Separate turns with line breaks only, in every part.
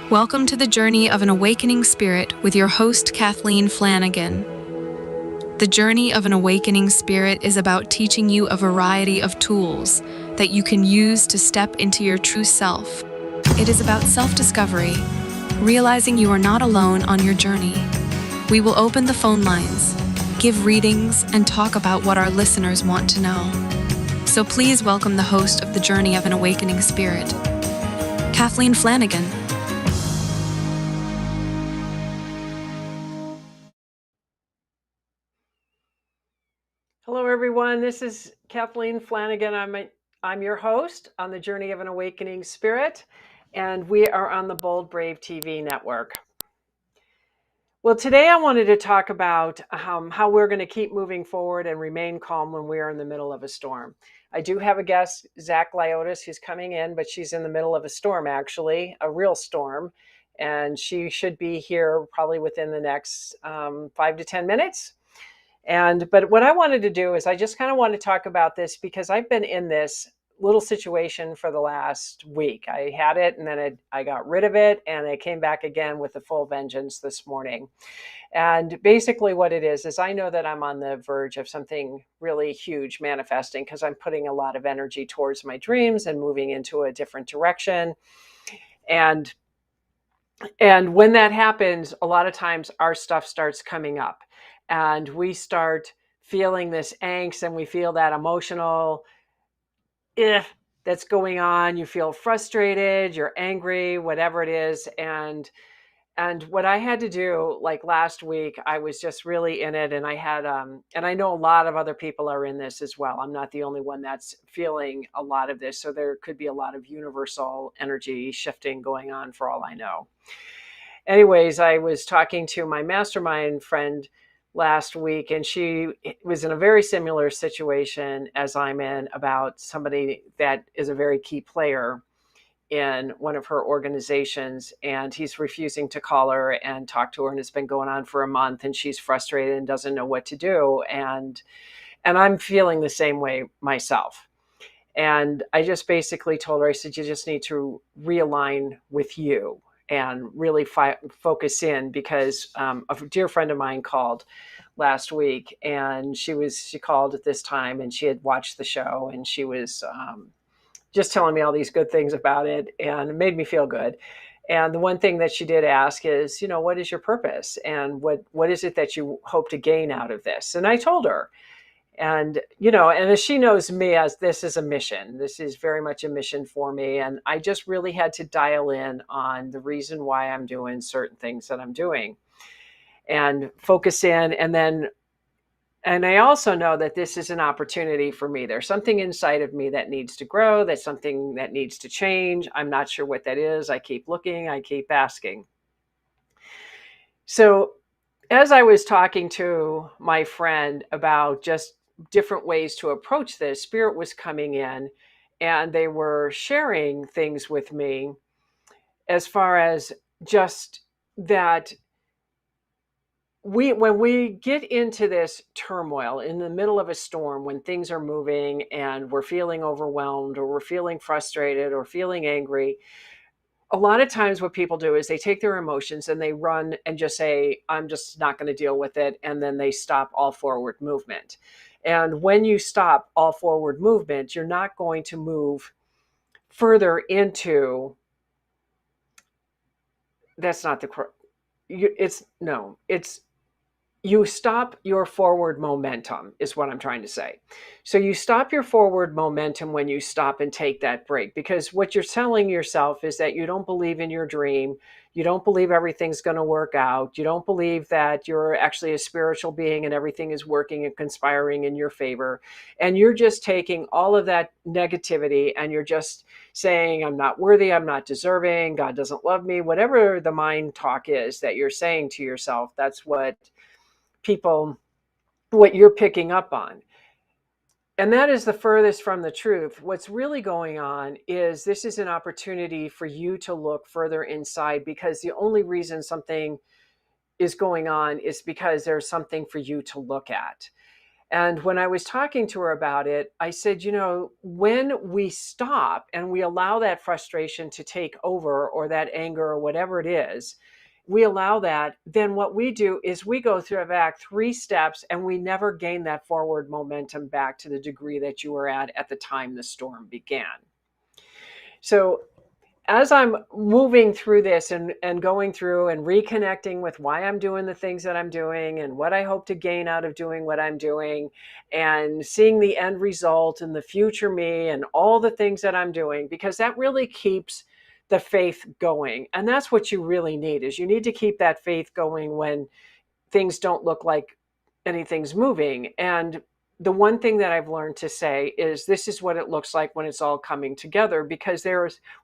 Welcome to the journey of an awakening spirit with your host, Kathleen Flanagan. The journey of an awakening spirit is about teaching you a variety of tools that you can use to step into your true self. It is about self-discovery, realizing you are not alone on your journey. We will open the phone lines, give readings, and talk about what our listeners want to know. So please welcome the host of the journey of an awakening spirit, Kathleen Flanagan.
Hello, everyone. This is Kathleen Flanagan. I'm your host on the Journey of an Awakening Spirit, and we are on the Bold Brave TV network. Well, today I wanted to talk about how we're going to keep moving forward and remain calm when we are in the middle of a storm. I do have a guest, Zak who's coming in, but she's in the middle of a storm, actually, a real storm, and she should be here probably within the next 5 to 10 minutes. But what I wanted to do is I just kind of want to talk about this because I've been in this little situation for the last week. I had it and then I got rid of it and I came back again with the full vengeance this morning. And basically what it is I know that I'm on the verge of something really huge manifesting because I'm putting a lot of energy towards my dreams and moving into a different direction. And when that happens, a lot of times our stuff starts coming up and we start feeling this angst and we feel that emotional that's going on. You feel frustrated, you're angry, whatever it is. And what I had to do, like last week, I was just really in it. And I had, and I know a lot of other people are in this as well. I'm not the only one that's feeling a lot of this. So there could be a lot of universal energy shifting going on for all I know. Anyways, I was talking to my mastermind friend last week, and she was in a very similar situation as I'm in about somebody that is a very key player in one of her organizations, and he's refusing to call her and talk to her, and it's been going on for a month, and she's frustrated and doesn't know what to do. And I'm feeling the same way myself. And I just basically told her, I said, you just need to realign with you and really focus in, because a dear friend of mine called last week, and she called at this time, and she had watched the show, and she was just telling me all these good things about it, and it made me feel good. And the one thing that she did ask is, what is your purpose, and what is it that you hope to gain out of this? And I told her. And, and as she knows me, as this is a mission, this is very much a mission for me. And I just really had to dial in on the reason why I'm doing certain things that I'm doing and focus in. And I also know that this is an opportunity for me. There's something inside of me that needs to grow. That's something that needs to change. I'm not sure what that is. I keep looking, I keep asking. So as I was talking to my friend about just different ways to approach this, Spirit was coming in and they were sharing things with me as far as just that when we get into this turmoil in the middle of a storm, when things are moving and we're feeling overwhelmed or we're feeling frustrated or feeling angry, a lot of times what people do is they take their emotions and they run and just say, I'm just not going to deal with it. And then they stop all forward movement. And when you stop all forward movement, you're not going to move further into, that's not the, you stop your forward momentum is what I'm trying to say. So you stop your forward momentum when you stop and take that break, because what you're telling yourself is that you don't believe in your dream. You don't believe everything's going to work out. You don't believe that you're actually a spiritual being and everything is working and conspiring in your favor. And you're just taking all of that negativity and you're just saying, I'm not worthy, I'm not deserving, God doesn't love me, whatever the mind talk is that you're saying to yourself, that's what you're picking up on. And that is the furthest from the truth. What's really going on is this is an opportunity for you to look further inside, because the only reason something is going on is because there's something for you to look at. And when I was talking to her about it, I said, when we stop and we allow that frustration to take over, or that anger, or whatever it is, we allow that, then what we do is we go through back 3 steps, and we never gain that forward momentum back to the degree that you were at the time the storm began. So as I'm moving through this and going through and reconnecting with why I'm doing the things that I'm doing and what I hope to gain out of doing what I'm doing, and seeing the end result and the future me and all the things that I'm doing, because that really keeps the faith going. And that's what you really need, is you need to keep that faith going when things don't look like anything's moving. And the one thing that I've learned to say is, this is what it looks like when it's all coming together, because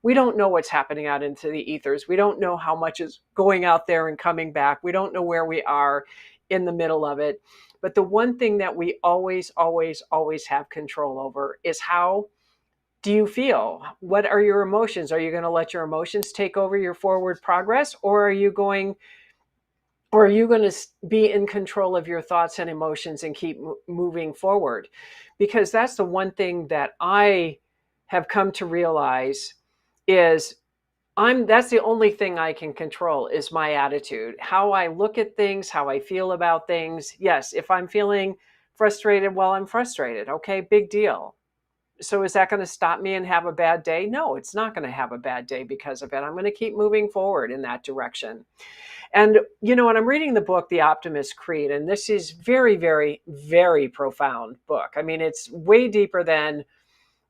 we don't know what's happening out into the ethers. We don't know how much is going out there and coming back. We don't know where we are in the middle of it. But the one thing that we always, always, always have control over is, how do you feel? What are your emotions? Are you going to let your emotions take over your forward progress, or are you going to be in control of your thoughts and emotions and keep moving forward? Because that's the one thing that I have come to realize is, that's the only thing I can control, is my attitude, how I look at things, how I feel about things. Yes, if I'm feeling frustrated, well, I'm frustrated. Okay, big deal. So is that going to stop me and have a bad day? No, it's not going to have a bad day because of it. I'm going to keep moving forward in that direction. And, when I'm reading the book, The Optimist Creed, and this is very, very, very profound book. I mean, it's way deeper than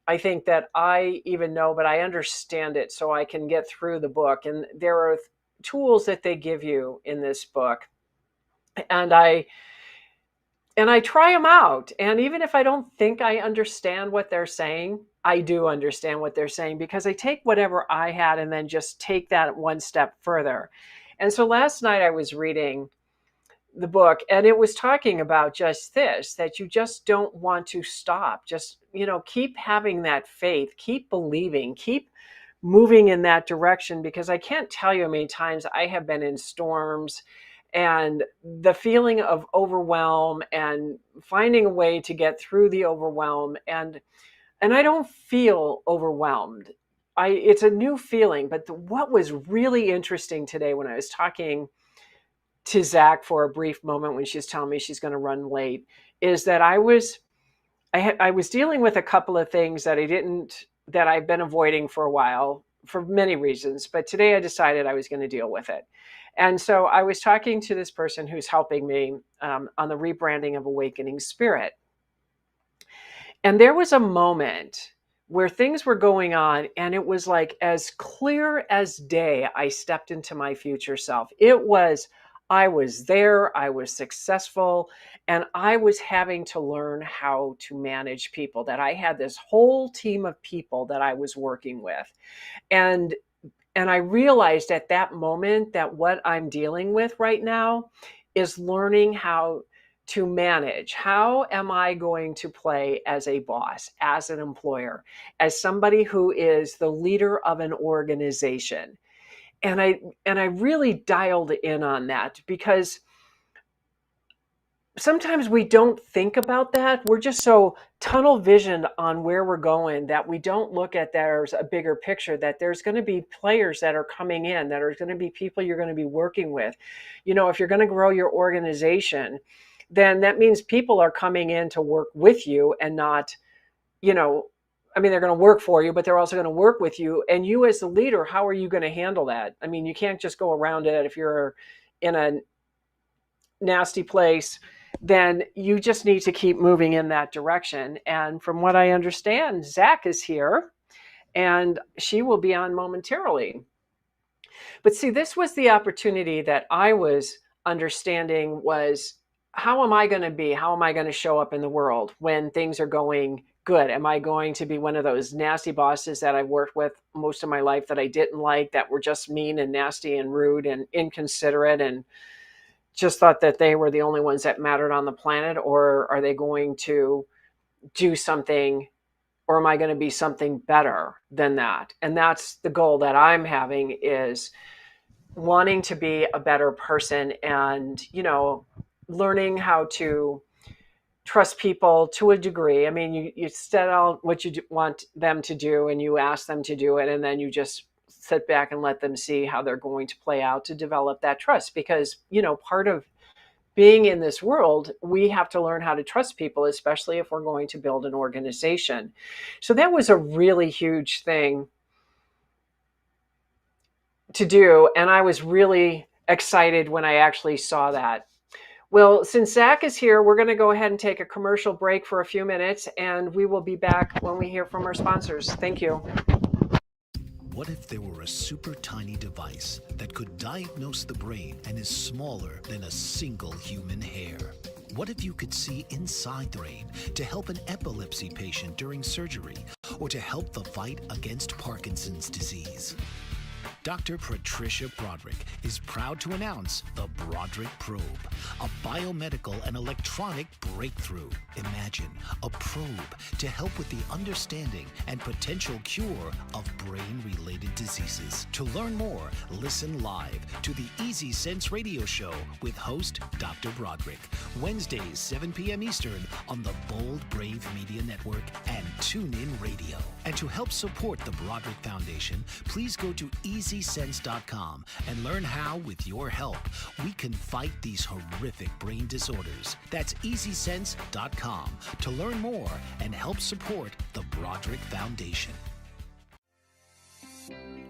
I think that I even know, but I understand it so I can get through the book. And there are tools that they give you in this book. And I try them out. And even if I don't think I understand what they're saying, I do understand what they're saying, because I take whatever I had and then just take that one step further. And so last night I was reading the book, and it was talking about just this, that you just don't want to stop. Just, keep having that faith, keep believing, keep moving in that direction, because I can't tell you how many times I have been in storms, and the feeling of overwhelm and finding a way to get through the overwhelm. And I don't feel overwhelmed. It's a new feeling. But what was really interesting today, when I was talking to Zak for a brief moment, when she's telling me she's going to run late, is that I was dealing with a couple of things that I've been avoiding for a while, for many reasons. But today I decided I was going to deal with it. And so I was talking to this person who's helping me on the rebranding of Awakening Spirit. And there was a moment where things were going on, and it was like as clear as day. I stepped into my future self. I was there, I was successful, and I was having to learn how to manage people. That I had this whole team of people that I was working with. And I realized at that moment that what I'm dealing with right now is learning how to manage. How am I going to play as a boss, as an employer, as somebody who is the leader of an organization? And I really dialed in on that, because sometimes we don't think about that. We're just so tunnel visioned on where we're going that we don't look at there's a bigger picture, that there's going to be players that are coming in, that are going to be people you're going to be working with. If you're going to grow your organization, then that means people are coming in to work with you, and not, they're going to work for you, but they're also going to work with you. And you as the leader, how are you going to handle that? I mean, you can't just go around it. If you're in a nasty place, then you just need to keep moving in that direction. And from what I understand, Zak is here, and she will be on momentarily. But see, this was the opportunity that I was understanding, was, how am I going to be? How am I going to show up in the world when things are going good? Am I going to be one of those nasty bosses that I've worked with most of my life that I didn't like, that were just mean and nasty and rude and inconsiderate, and just thought that they were the only ones that mattered on the planet? Or are they going to do something, or am I going to be something better than that? And that's the goal that I'm having, is wanting to be a better person, and, learning how to trust people to a degree. I mean, you set out what you want them to do and you ask them to do it, and then you just sit back and let them see how they're going to play out to develop that trust. Because, part of being in this world, we have to learn how to trust people, especially if we're going to build an organization. So that was a really huge thing to do. And I was really excited when I actually saw that. Well, since Zak is here, we're going to go ahead and take a commercial break for a few minutes, and we will be back when we hear from our sponsors. Thank you.
What if there were a super tiny device that could diagnose the brain and is smaller than a single human hair? What if you could see inside the brain to help an epilepsy patient during surgery or to help the fight against Parkinson's disease? Dr. Patricia Broderick is proud to announce the Broderick Probe, a biomedical and electronic breakthrough. Imagine a probe to help with the understanding and potential cure of brain-related diseases. To learn more, listen live to the Easy Sense radio show with host Dr. Broderick, Wednesdays 7 p.m. Eastern on the Bold Brave Media Network and TuneIn Radio. And to help support the Broderick Foundation, please go to EasySense.com and learn how, with your help, we can fight these horrific brain disorders. That's EasySense.com to learn more and help support the Broderick Foundation.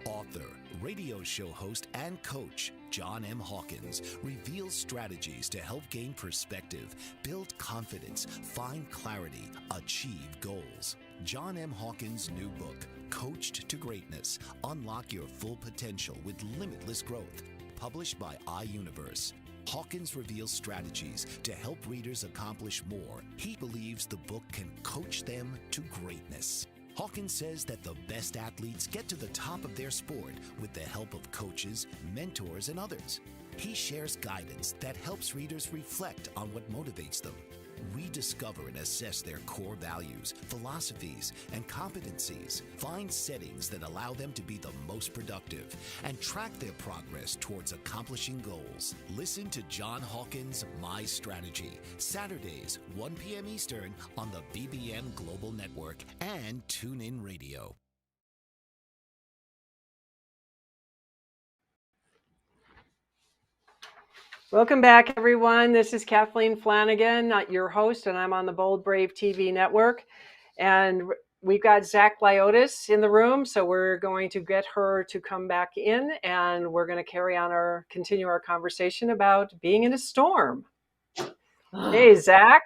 Author, radio show host, and coach John M. Hawkins reveals strategies to help gain perspective, build confidence, find clarity, achieve goals. John M. Hawkins' new book, Coached to Greatness, Unlock Your Full Potential with Limitless Growth, published by iUniverse. Hawkins reveals strategies to help readers accomplish more. He believes the book can coach them to greatness. Hawkins says that the best athletes get to the top of their sport with the help of coaches, mentors, and others. He shares guidance that helps readers reflect on what motivates them, rediscover and assess their core values, philosophies, and competencies, find settings that allow them to be the most productive, and track their progress towards accomplishing goals. Listen to John Hawkins' My Strategy, Saturdays, 1 p.m. Eastern on the BBM Global Network and TuneIn Radio.
Welcome back, everyone. This is Kathleen Flanagan, your host, and I'm on the Bold Brave TV network. And we've got Zak Lyotis in the room, so we're going to get her to come back in, and we're going to continue our conversation about being in a storm. Hey, Zak.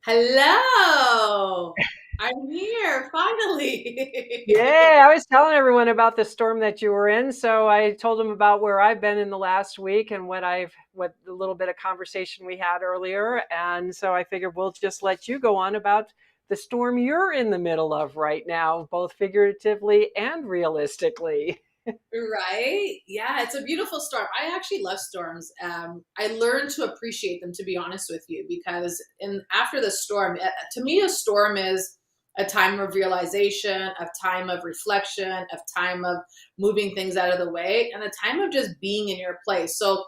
Hello. I'm here, finally.
Yeah, I was telling everyone about the storm that you were in. So I told them about where I've been in the last week and what a little bit of conversation we had earlier. And so I figured we'll just let you go on about the storm you're in the middle of right now, both figuratively and realistically.
Right? Yeah, it's a beautiful storm. I actually love storms. I learned to appreciate them, to be honest with you, because after the storm, to me, a storm is a time of realization, a time of reflection, a time of moving things out of the way, and a time of just being in your place. So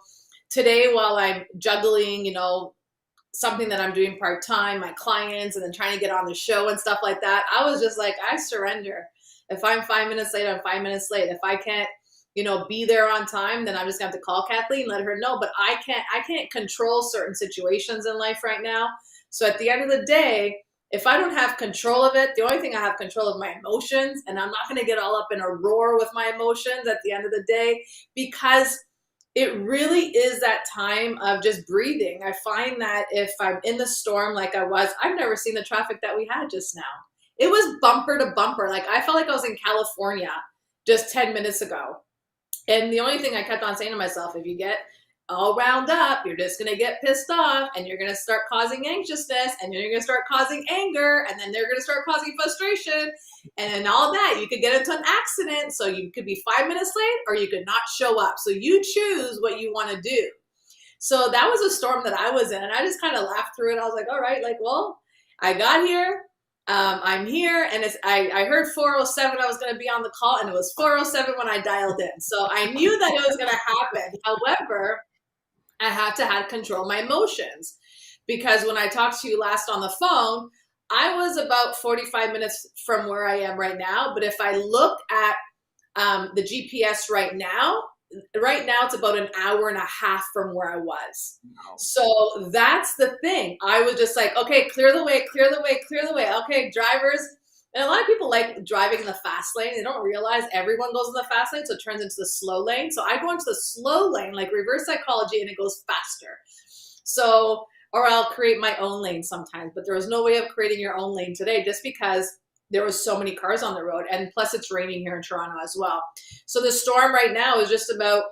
today, while I'm juggling, something that I'm doing part-time, my clients, and then trying to get on the show and stuff like that, I was just like, I surrender. If I'm 5 minutes late, I'm 5 minutes late. If I can't, be there on time, then I'm just going to have to call Kathleen, let her know. But I can't control certain situations in life right now. So at the end of the day, if I don't have control of it, the only thing I have control of my emotions, and I'm not going to get all up in a roar with my emotions at the end of the day, because it really is that time of just breathing. I find that if I'm in the storm like I was, I've never seen the traffic that we had just now. It was bumper to bumper. Like I felt like I was in California just 10 minutes ago. And the only thing I kept on saying to myself, if you get all wound up, you're just going to get pissed off and you're going to start causing anxiousness and you're going to start causing anger and then they're going to start causing frustration and then all that. You could get into an accident. So you could be 5 minutes late or you could not show up. So you choose what you want to do. So that was a storm that I was in and I just kind of laughed through it. I was like, all right, I got here. I'm here and I heard 407 I was going to be on the call and it was 407 when I dialed in. So I knew that it was going to happen. However, I had to control my emotions because when I talked to you last on the phone, I was about 45 minutes from where I am right now. But if I look at the GPS right now it's about an hour and a half from where I was.
Wow.
So that's the thing. I was just like, okay, clear the way, clear the way, clear the way. Okay, drivers. And a lot of people like driving in the fast lane. They don't realize everyone goes in the fast lane, so it turns into the slow lane. So I go into the slow lane, like reverse psychology, and it goes faster. So, or I'll create my own lane sometimes, but there was no way of creating your own lane today just because there was so many cars on the road. And plus it's raining here in Toronto as well. So the storm right now is just about,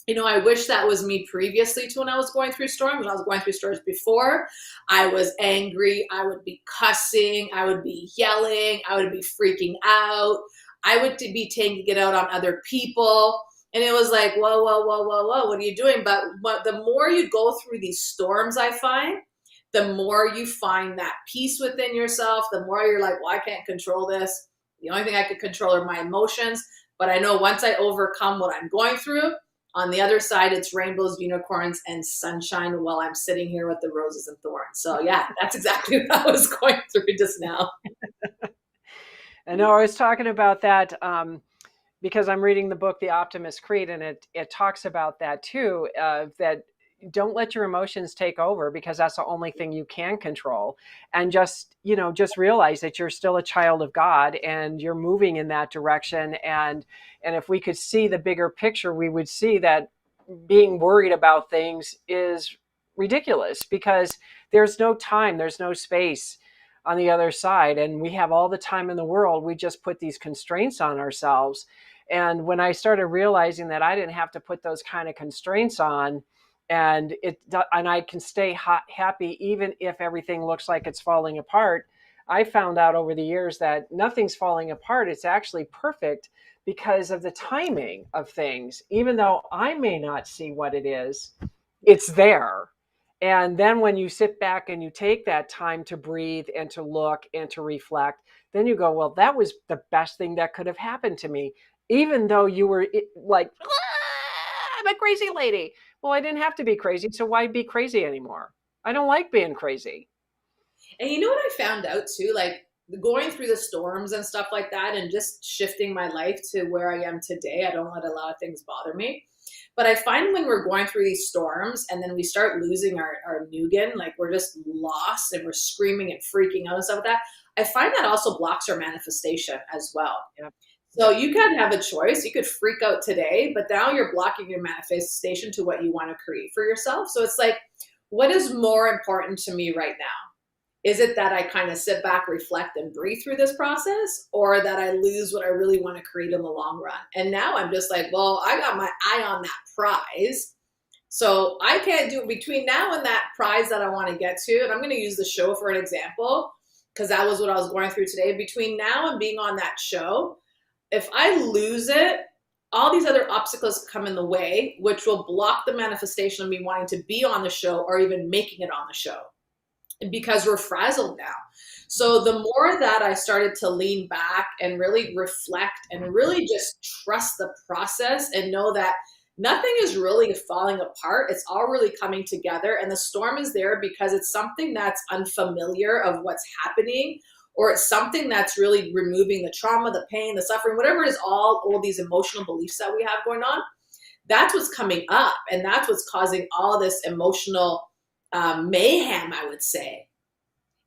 I wish that was me previously to when I was going through storms. When I was going through storms before, I was angry. I would be cussing. I would be yelling. I would be freaking out. I would be taking it out on other people. And it was like, whoa, whoa, whoa, whoa, whoa, what are you doing? But the more you go through these storms, I find, the more you find that peace within yourself, the more you're like, well, I can't control this. The only thing I could control are my emotions. But I know once I overcome what I'm going through, on the other side, it's rainbows, unicorns, and sunshine while I'm sitting here with the roses and thorns. So yeah, that's exactly what I was going through just now.
I know I was talking about that because I'm reading the book, The Optimist Creed, and it talks about that too, that don't let your emotions take over because that's the only thing you can control. And just realize that you're still a child of God and you're moving in that direction. And if we could see the bigger picture, we would see that being worried about things is ridiculous because there's no time, there's no space on the other side. And we have all the time in the world. We just put these constraints on ourselves. And when I started realizing that I didn't have to put those kind of constraints on, and I can stay happy even if everything looks like it's falling apart. I found out over the years that nothing's falling apart. It's actually perfect because of the timing of things. Even though I may not see what it is, it's there. And then when you sit back and you take that time to breathe and to look and to reflect, then you go, well, that was the best thing that could have happened to me. Even though you were like, I'm a crazy lady. Well, I didn't have to be crazy, so why be crazy anymore? I don't like being crazy.
And you know what I found out too? Like going through the storms and stuff like that and just shifting my life to where I am today. I don't let a lot of things bother me. But I find when we're going through these storms and then we start losing our nougat, like we're just lost and we're screaming and freaking out and stuff like that, I find that also blocks our manifestation as well.
Yeah.
So you can have a choice. You could freak out today, but now you're blocking your manifestation to what you want to create for yourself. So it's like, what is more important to me right now? Is it that I kind of sit back, reflect, and breathe through this process, or that I lose what I really want to create in the long run? And now I'm just like, well, I got my eye on that prize. So I can't do it between now and that prize that I want to get to. And I'm going to use the show for an example, because that was what I was going through today. Between now and being on that show, if I lose it, all these other obstacles come in the way, which will block the manifestation of me wanting to be on the show or even making it on the show, because we're frazzled now. So the more that I started to lean back and really reflect and really just trust the process and know that nothing is really falling apart, it's all really coming together. And the storm is there because it's something that's unfamiliar of what's happening, or it's something that's really removing the trauma, the pain, the suffering, whatever it is, all these emotional beliefs that we have going on. That's what's coming up. And that's what's causing all this emotional mayhem, I would say.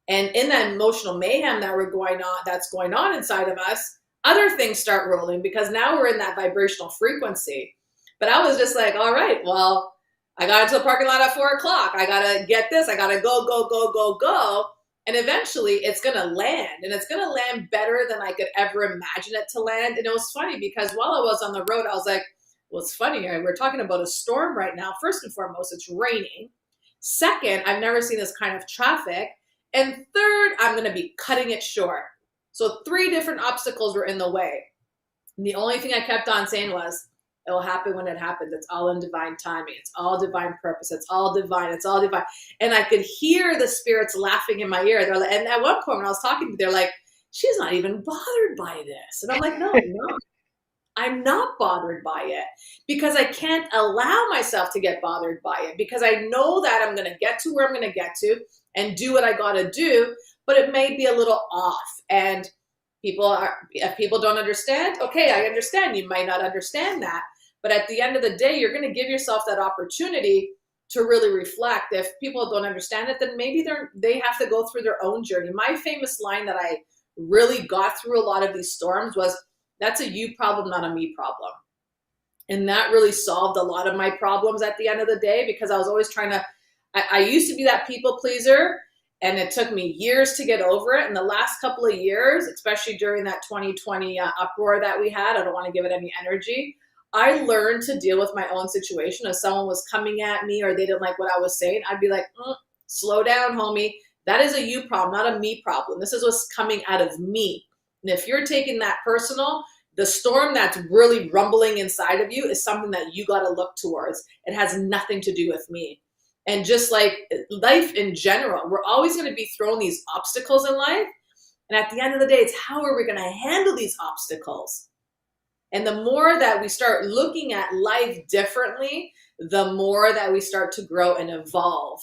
And in that emotional mayhem that's going on inside of us, other things start rolling because now we're in that vibrational frequency. But I was just like, all right, well, I got into the parking lot at 4:00. I got to get this. I got to go, go, go, go, go. And eventually it's going to land, and it's going to land better than I could ever imagine it to land. And it was funny because while I was on the road, I was like, well, it's funny. We're talking about a storm right now. First and foremost, it's raining. Second, I've never seen this kind of traffic. And third, I'm going to be cutting it short. So 3 different obstacles were in the way. And the only thing I kept on saying was, it will happen when it happens. It's all in divine timing. It's all divine purpose. It's all divine. It's all divine. And I could hear the spirits laughing in my ear. They're like, and at one point when I was talking to them, they're like, she's not even bothered by this. And I'm like, no, I'm not. I'm not bothered by it because I can't allow myself to get bothered by it, because I know that I'm going to get to where I'm going to get to and do what I got to do, but it may be a little off. And if people don't understand, okay, I understand. You might not understand that. But at the end of the day, you're going to give yourself that opportunity to really reflect. If people don't understand it, then maybe they have to go through their own journey. My famous line that I really got through a lot of these storms was, that's a you problem, not a me problem. And that really solved a lot of my problems at the end of the day, because I was always I used to be that people pleaser, and it took me years to get over it. And the last couple of years, especially during that 2020 uproar that we had, I don't want to give it any energy, I learned to deal with my own situation. If someone was coming at me or they didn't like what I was saying, I'd be like, slow down, homie. That is a you problem, not a me problem. This is what's coming out of me. And if you're taking that personal, the storm that's really rumbling inside of you is something that you got to look towards. It has nothing to do with me. And just like life in general, we're always going to be thrown these obstacles in life. And at the end of the day, it's how are we going to handle these obstacles? And the more that we start looking at life differently, the more that we start to grow and evolve.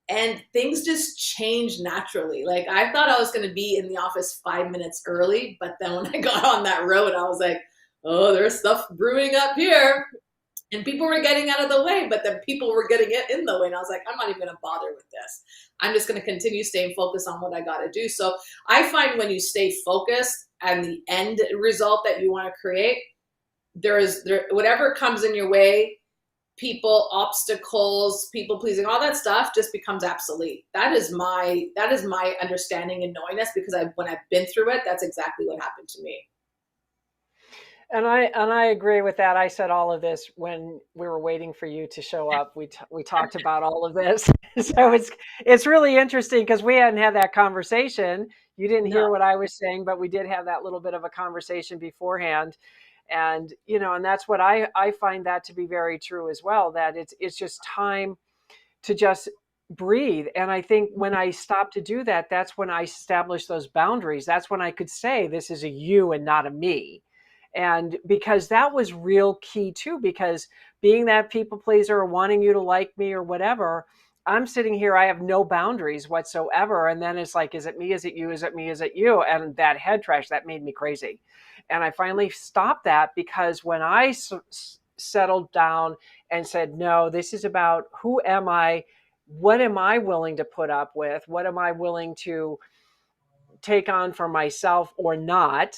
And things just change naturally. Like, I thought I was going to be in the office 5 minutes early, but then when I got on that road, I was like, oh, there's stuff brewing up here. And people were getting out of the way, but then people were getting it in the way. And I was like, I'm not even going to bother with this. I'm just going to continue staying focused on what I got to do. So I find when you stay focused and the end result that you want to create, whatever comes in your way, people, obstacles, people pleasing, all that stuff just becomes obsolete. That is my understanding and knowing this, because when I've been through it, that's exactly what happened to me.
And I agree with that. I said all of this when we were waiting for you to show up. We talked about all of this. So it's really interesting because we hadn't had that conversation. You didn't hear what I was saying, but we did have that little bit of a conversation beforehand. And, and that's what I find that to be very true as well, that it's just time to just breathe. And I think when I stopped to do that, that's when I established those boundaries. That's when I could say, this is a you and not a me. And because that was real key too, because being that people pleaser or wanting you to like me or whatever, I'm sitting here, I have no boundaries whatsoever. And then it's like, is it me? Is it you? Is it me? Is it you? And that head trash, that made me crazy. And I finally stopped that, because when I settled down and said, no, this is about who am I? What am I willing to put up with? What am I willing to take on for myself or not?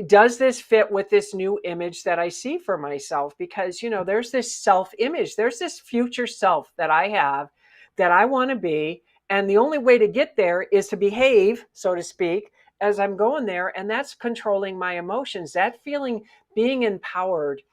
Does this fit with this new image that I see for myself? Because, there's this self-image, there's this future self that I have that I want to be. And the only way to get there is to behave, so to speak, as I'm going there. And that's controlling my emotions, that feeling, being empowered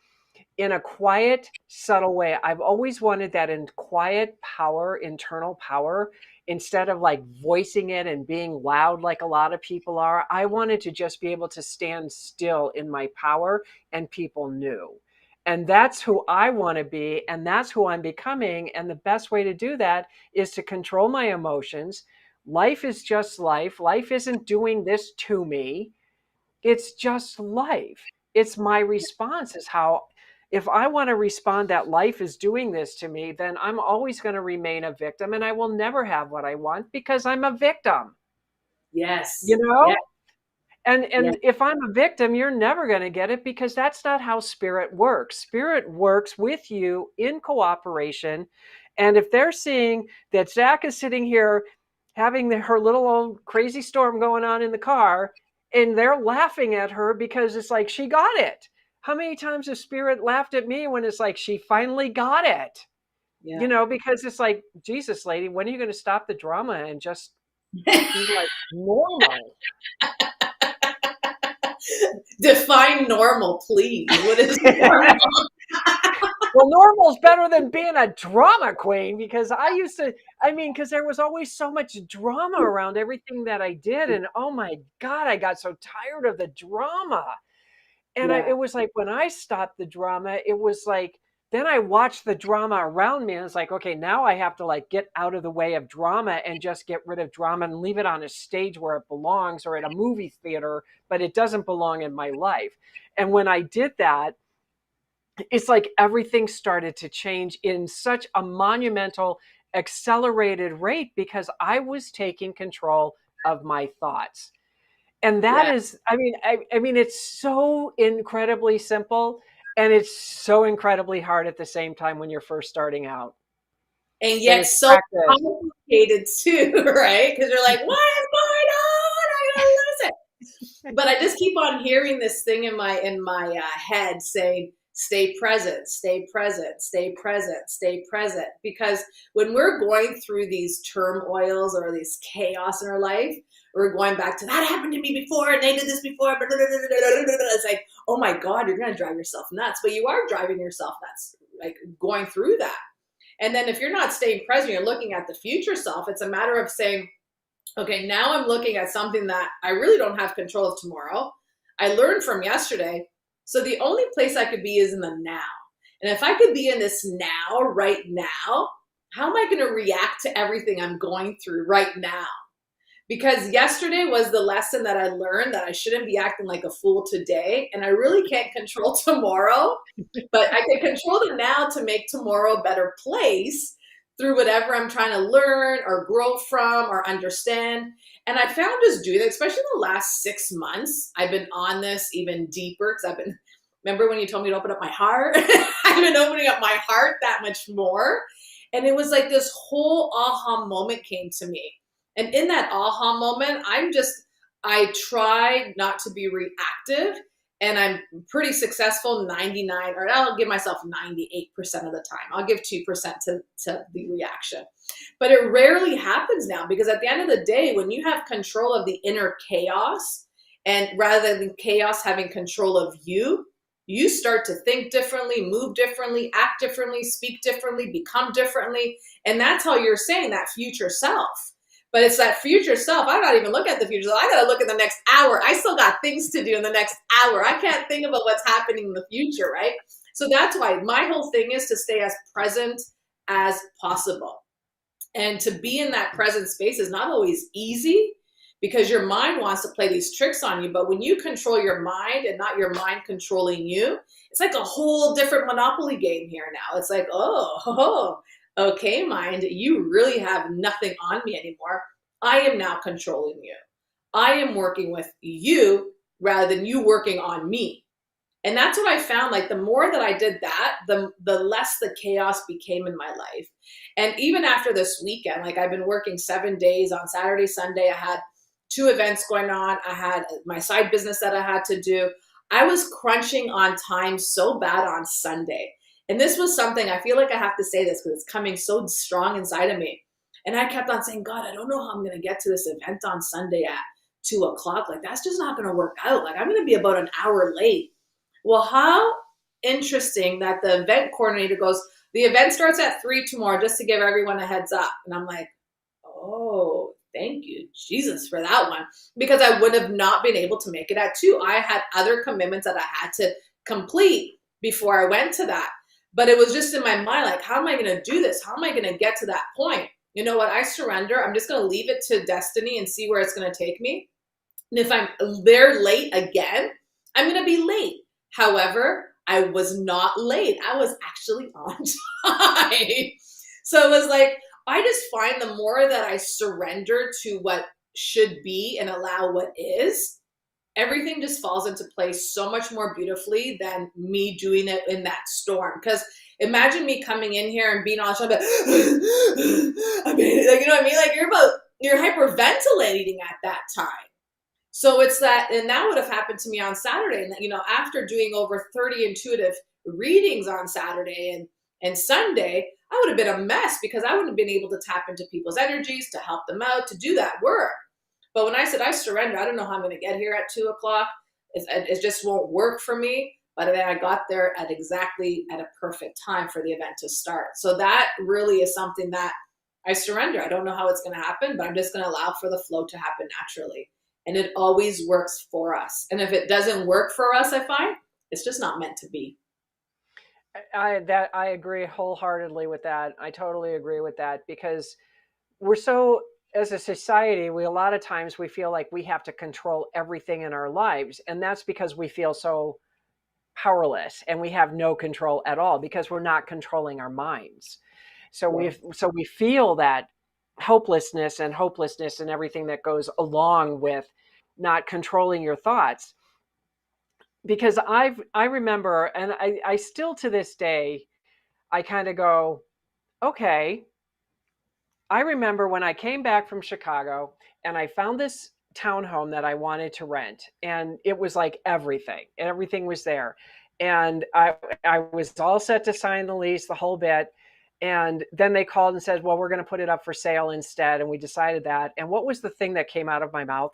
in a quiet, subtle way. I've always wanted that in quiet power, internal power, instead of like voicing it and being loud like a lot of people are. I wanted to just be able to stand still in my power, and people knew. And that's who I want to be, and that's who I'm becoming. And the best way to do that is to control my emotions. Life is just life. Life isn't doing this to me. It's just life. It's my response is how. If I want to respond that life is doing this to me, then I'm always going to remain a victim, and I will never have what I want because I'm a victim.
Yes.
Yeah. And
Yeah.
if I'm a victim, you're never going to get it, because that's not how spirit works. Spirit works with you in cooperation. And if they're seeing that Zak is sitting here having her little old crazy storm going on in the car, and they're laughing at her because it's like, she got it. How many times has spirit laughed at me when it's like, she finally got it?
Yeah.
Because it's like, Jesus, lady, when are you going to stop the drama and just be like normal?
Define normal, please. What is normal?
Well, normal's better than being a drama queen, because because there was always so much drama around everything that I did. And oh my God, I got so tired of the drama. And it was like, when I stopped the drama, it was like, then I watched the drama around me, and it's like, okay, now I have to like get out of the way of drama and just get rid of drama and leave it on a stage where it belongs, or at a movie theater, but it doesn't belong in my life. And when I did that, it's like everything started to change in such a monumental, accelerated rate because I was taking control of my thoughts. And that
Yeah.
is, I mean, it's so incredibly simple and it's so incredibly hard at the same time when you're first starting out.
And
But
yet
it's
so
practice.
complicated too, right? Because you're like, what is going on? I gotta lose it. But I just keep on hearing this thing in my head saying, stay present, stay present, stay present, stay present. Because when we're going through these turmoils or these chaos in our life, we're going back to that happened to me before and they did this before. It's like, oh my God, you're gonna drive yourself nuts. But you are driving yourself nuts, like going through that. And then if you're not staying present, you're looking at the future self. It's a matter of saying, okay, now I'm looking at something that I really don't have control of tomorrow. I learned from yesterday. So the only place I could be is in the now. And if I could be in this now, right now, how am I going to react to everything I'm going through right now? Because yesterday was the lesson that I learned that I shouldn't be acting like a fool today. And I really can't control tomorrow, but I can control the now to make tomorrow a better place through whatever I'm trying to learn or grow from or understand. And I found just doing that, especially in the last 6 months, I've been on this even deeper because remember when you told me to open up my heart? I've been opening up my heart that much more. And it was like this whole aha moment came to me. And in that aha moment, I try not to be reactive, and I'm pretty successful 99, or I'll give myself 98% of the time. I'll give 2% to the reaction. But it rarely happens now because at the end of the day, when you have control of the inner chaos, and rather than chaos having control of you, you start to think differently, move differently, act differently, speak differently, become differently. And that's how you're saying that future self. But it's that future self. I don't even look at the future self. I got to look at the next hour. I still got things to do in the next hour. I can't think about what's happening in the future, right? So that's why my whole thing is to stay as present as possible. And to be in that present space is not always easy because your mind wants to play these tricks on you. But when you control your mind and not your mind controlling you, it's like a whole different Monopoly game here now. It's like, oh, okay, mind, you really have nothing on me anymore. I am now controlling you. I am working with you rather than you working on me. And that's what I found. Like the more that I did that, the less the chaos became in my life. And even after this weekend, like I've been working 7 days on Saturday, Sunday, I had 2 events going on. I had my side business that I had to do. I was crunching on time so bad on Sunday. And this was something, I feel like I have to say this because it's coming so strong inside of me. And I kept on saying, God, I don't know how I'm going to get to this event on Sunday at 2 o'clock. Like, that's just not going to work out. Like, I'm going to be about an hour late. Well, how interesting that the event coordinator goes, the event starts at 3 tomorrow, just to give everyone a heads up. And I'm like, oh, thank you, Jesus, for that one. Because I would have not been able to make it at 2. I had other commitments that I had to complete before I went to that. But it was just in my mind, like, how am I going to do this? How am I going to get to that point? You know what? I surrender. I'm just going to leave it to destiny and see where it's going to take me. And if I'm there late again, I'm going to be late. However, I was not late. I was actually on time. So it was like, I just find the more that I surrender to what should be and allow what is, everything just falls into place so much more beautifully than me doing it in that storm. Because imagine me coming in here and being all shut up, I mean, like, you know what I mean? Like you're hyperventilating at that time. So it's that, and that would have happened to me on Saturday. And, you know, after doing over 30 intuitive readings on Saturday and Sunday, I would have been a mess because I wouldn't have been able to tap into people's energies, to help them out, to do that work. But when I said I surrender, I don't know how I'm going to get here at 2 o'clock. It just won't work for me. But then I got there at a perfect time for the event to start. So that really is something that I surrender. I don't know how it's going to happen, but I'm just going to allow for the flow to happen naturally. And it always works for us. And if it doesn't work for us, I find it's just not meant to be.
I agree wholeheartedly with that. I totally agree with that because we're so, as a society, a lot of times we feel like we have to control everything in our lives. And that's because we feel so powerless and we have no control at all because we're not controlling our minds. So we feel that hopelessness and everything that goes along with not controlling your thoughts. Because I remember, and I still to this day, I kind of go, okay, I remember when I came back from Chicago and I found this townhome that I wanted to rent, and it was like everything was there. And I was all set to sign the lease, the whole bit. And then they called and said, well, we're going to put it up for sale instead. And we decided that. And what was the thing that came out of my mouth?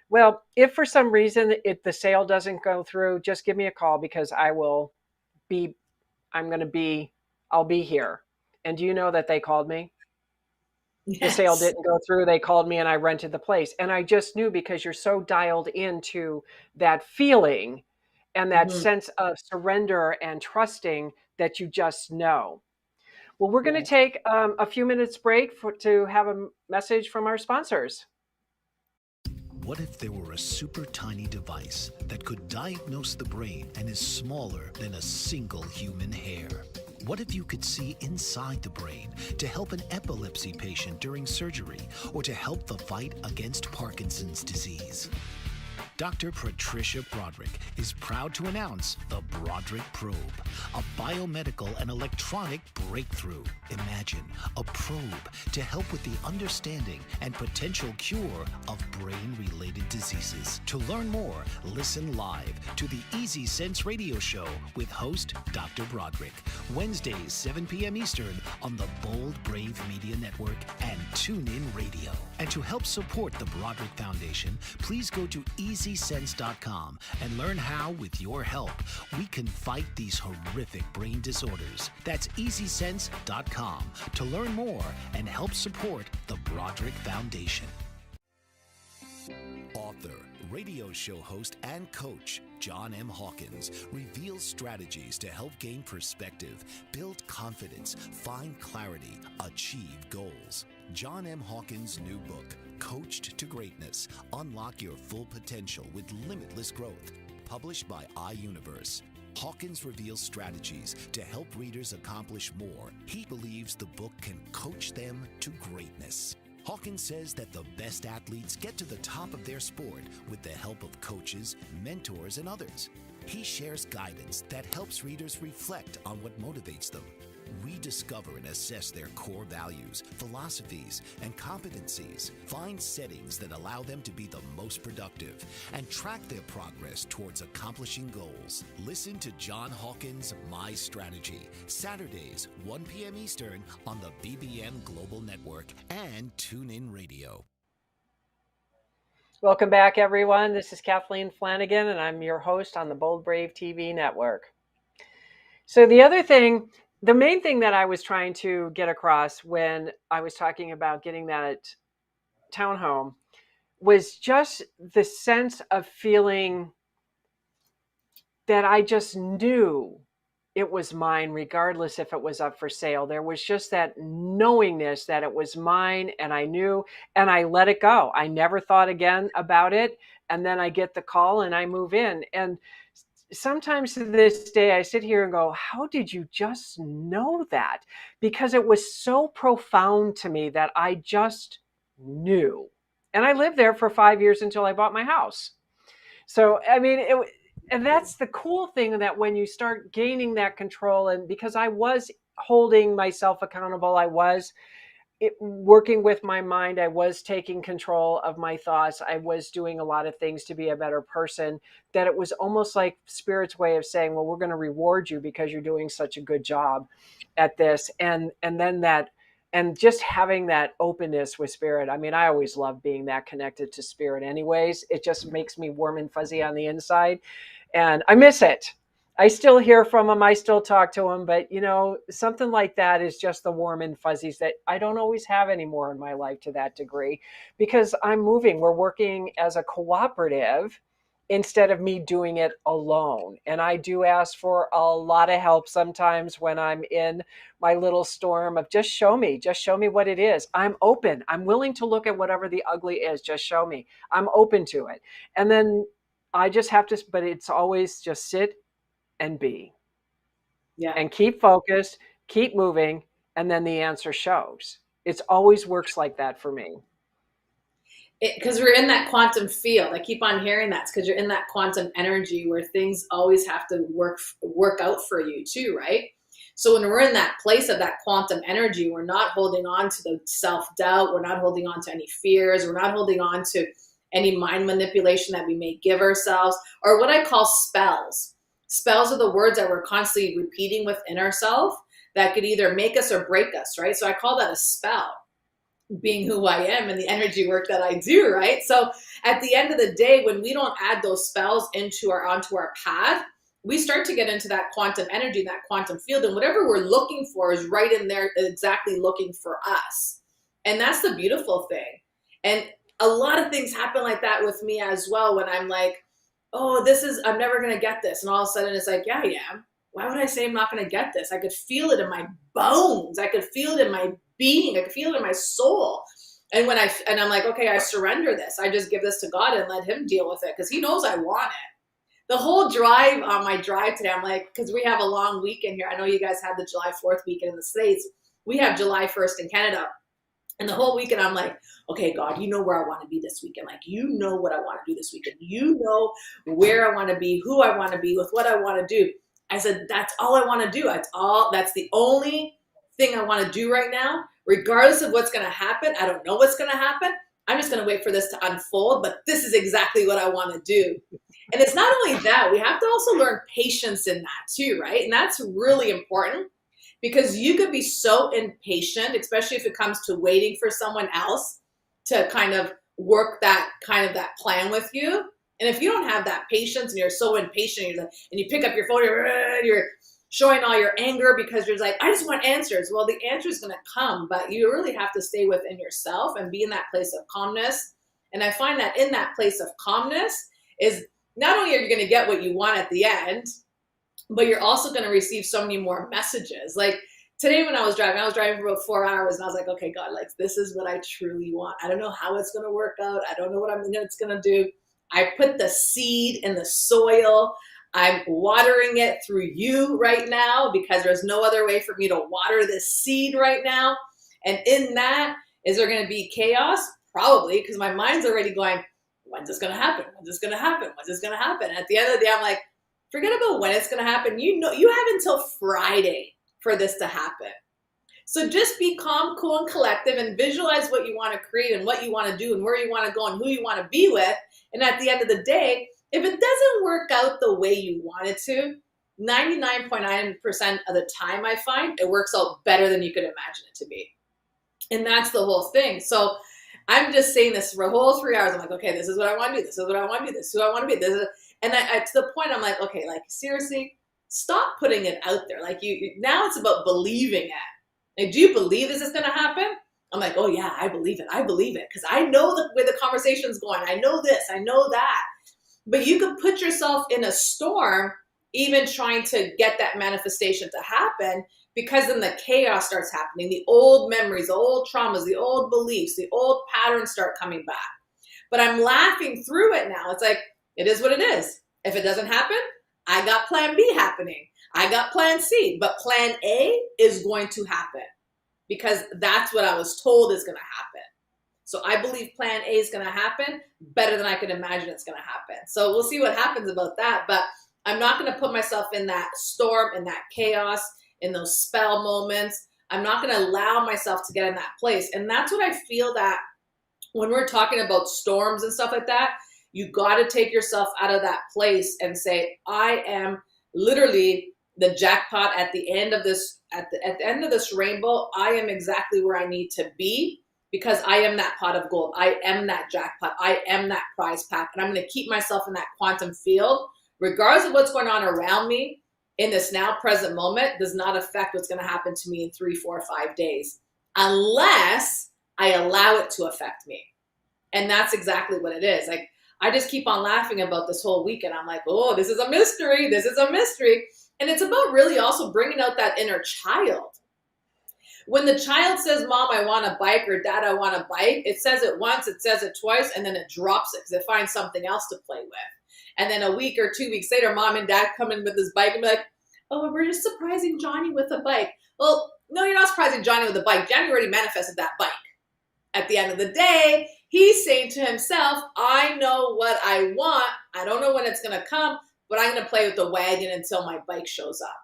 Well, if for some reason the sale doesn't go through, just give me a call because I'll be here. And do you know that they called me?
Yes.
The sale didn't go through. They called me and I rented the place. And I just knew, because you're so dialed into that feeling and that sense of surrender and trusting, that you just know. Well, we're going to take a few minutes break to have a message from our sponsors.
What if there were a super tiny device that could diagnose the brain and is smaller than a single human hair? What if you could see inside the brain to help an epilepsy patient during surgery or to help the fight against Parkinson's disease? Dr. Patricia Broderick is proud to announce the Broderick Probe, a biomedical and electronic breakthrough. Imagine a probe to help with the understanding and potential cure of brain-related diseases. To learn more, listen live to the Easy Sense radio show with host Dr. Broderick, Wednesdays 7 p.m. Eastern on the Bold Brave Media Network and TuneIn Radio. And to help support the Broderick Foundation, please go to EasySense.com and learn how, with your help, we can fight these horrific brain disorders. That's EasySense.com to learn more and help support the Broderick Foundation. Author, radio show host, and coach John M. Hawkins reveals strategies to help gain perspective, build confidence, find clarity, achieve goals. John M. Hawkins' new book, Coached to Greatness, Unlock Your Full Potential with Limitless Growth, published by iUniverse. Hawkins reveals strategies to help readers accomplish more. He believes the book can coach them to greatness. Hawkins says that the best athletes get to the top of their sport with the help of coaches, mentors, and others. He shares guidance that helps readers reflect on what motivates them, rediscover and assess their core values, philosophies, and competencies, find settings that allow them to be the most productive, and track their progress towards accomplishing goals. Listen to John Hawkins' My Strategy, Saturdays, 1 p.m. Eastern on the BBM Global Network and TuneIn Radio.
Welcome back, everyone. This is Kathleen Flanagan, and I'm your host on the Bold Brave TV network. So the main thing that I was trying to get across when I was talking about getting that townhome was just the sense of feeling that I just knew it was mine, regardless if it was up for sale. There was just that knowingness that it was mine, and I knew, and I let it go. I never thought again about it. And then I get the call and I move in. And sometimes to this day, I sit here and go, how did you just know that? Because it was so profound to me that I just knew. And I lived there for 5 years until I bought my house. So, I mean, and that's the cool thing, that when you start gaining that control, and because I was holding myself accountable, I was working with my mind, I was taking control of my thoughts, I was doing a lot of things to be a better person, that it was almost like Spirit's way of saying, well, we're going to reward you because you're doing such a good job at this. And then that, and just having that openness with Spirit. I mean, I always love being that connected to Spirit anyways. It just makes me warm and fuzzy on the inside. And I miss it. I still hear from him. I still talk to him. But, something like that is just the warm and fuzzies that I don't always have anymore in my life to that degree, because I'm moving. We're working as a cooperative instead of me doing it alone. And I do ask for a lot of help sometimes when I'm in my little storm of just show me what it is. I'm open. I'm willing to look at whatever the ugly is. Just show me. I'm open to it. And then I just have to, but it's always just sit and be.
Yeah.
And keep focused, keep moving, and then the answer shows. It always works like that for me.
Because we're in that quantum field. I keep on hearing that. It's because you're in that quantum energy where things always have to work out for you too, right? So when we're in that place of that quantum energy, we're not holding on to the self-doubt. We're not holding on to any fears. We're not holding on to any mind manipulation that we may give ourselves, or what I call spells. Spells are the words that we're constantly repeating within ourselves that could either make us or break us, right? So I call that a spell, being who I am and the energy work that I do, right? So at the end of the day, when we don't add those spells onto our path, we start to get into that quantum energy, that quantum field, and whatever we're looking for is right in there, exactly looking for us. And that's the beautiful thing. And a lot of things happen like that with me as well, when I'm like, oh, I'm never going to get this. And all of a sudden it's like, yeah, I am. Why would I say I'm not going to get this? I could feel it in my bones. I could feel it in my being. I could feel it in my soul. And I'm like, okay, I surrender this. I just give this to God and let him deal with it, because he knows I want it. The whole drive, on my drive today, I'm like, because we have a long weekend here. I know you guys have the July 4th weekend in the States. We have July 1st in Canada. And the whole weekend, I'm like, okay, God, you know where I want to be this weekend. Like, you know what I want to do this weekend. You know where I want to be, who I want to be, with what I want to do. I said, that's all I want to do. That's the only thing I want to do right now, regardless of what's going to happen. I don't know what's going to happen. I'm just going to wait for this to unfold, but this is exactly what I want to do. And it's not only that, we have to also learn patience in that too, right? And that's really important, because you could be so impatient, especially if it comes to waiting for someone else to kind of work that plan with you. And if you don't have that patience and you're so impatient, and you pick up your phone, you're showing all your anger because you're like, I just want answers. Well, the answer is going to come, but you really have to stay within yourself and be in that place of calmness. And I find that in that place of calmness is not only are you going to get what you want at the end, but you're also going to receive so many more messages. Like today when I was driving for about 4 hours, and I was like, okay, God, like this is what I truly want. I don't know how it's going to work out. I don't know what it's going to do. I put the seed in the soil. I'm watering it through you right now, because there's no other way for me to water this seed right now. And in that, is there going to be chaos? Probably, because my mind's already going, when's this going to happen? When's this going to happen? When's this going to happen? And at the end of the day, I'm like, forget about when it's going to happen. You know, you have until Friday for this to happen. So just be calm, cool, and collective, and visualize what you want to create and what you want to do and where you want to go and who you want to be with. And at the end of the day, if it doesn't work out the way you want it to, 99.9% of the time I find it works out better than you could imagine it to be. And that's the whole thing. So I'm just saying this for a whole 3 hours. I'm like, okay, this is what I want to do. This is what I want to do. This is who I want to be. And to the point, I'm like, okay, like seriously, stop putting it out there. Like now it's about believing it. Like, do you believe this is going to happen? I'm like, oh yeah, I believe it. I believe it. Because I know where the conversation's going. I know this, I know that. But you could put yourself in a storm, even trying to get that manifestation to happen, because then the chaos starts happening. The old memories, the old traumas, the old beliefs, the old patterns start coming back. But I'm laughing through it now. It's like, it is what it is. If it doesn't happen, I got plan B happening. I got plan C, but plan A is going to happen, because that's what I was told is going to happen. So I believe plan A is going to happen better than I could imagine it's going to happen. So we'll see what happens about that. But I'm not going to put myself in that storm, in that chaos, in those spell moments. I'm not going to allow myself to get in that place. And that's what I feel, that when we're talking about storms and stuff like that, you got to take yourself out of that place and say, I am literally the jackpot at the end of this, at the end of this rainbow. I am exactly where I need to be, because I am that pot of gold. I am that jackpot. I am that prize pack. And I'm going to keep myself in that quantum field, regardless of what's going on around me in this now present moment. Does not affect what's going to happen to me in 3, 4, 5 days, unless I allow it to affect me. And that's exactly what it is. Like, I just keep on laughing about this whole weekend. I'm like, oh, this is a mystery. This is a mystery. And it's about really also bringing out that inner child. When the child says, Mom, I want a bike, or Dad, I want a bike, it says it once, it says it twice, and then it drops it because it finds something else to play with. And then a week or 2 weeks later, mom and dad come in with this bike and be like, oh, we're just surprising Johnny with a bike. Well, no, you're not surprising Johnny with a bike. Johnny already manifested that bike. At the end of the day, he's saying to himself, I know what I want. I don't know when it's going to come, but I'm going to play with the wagon until my bike shows up.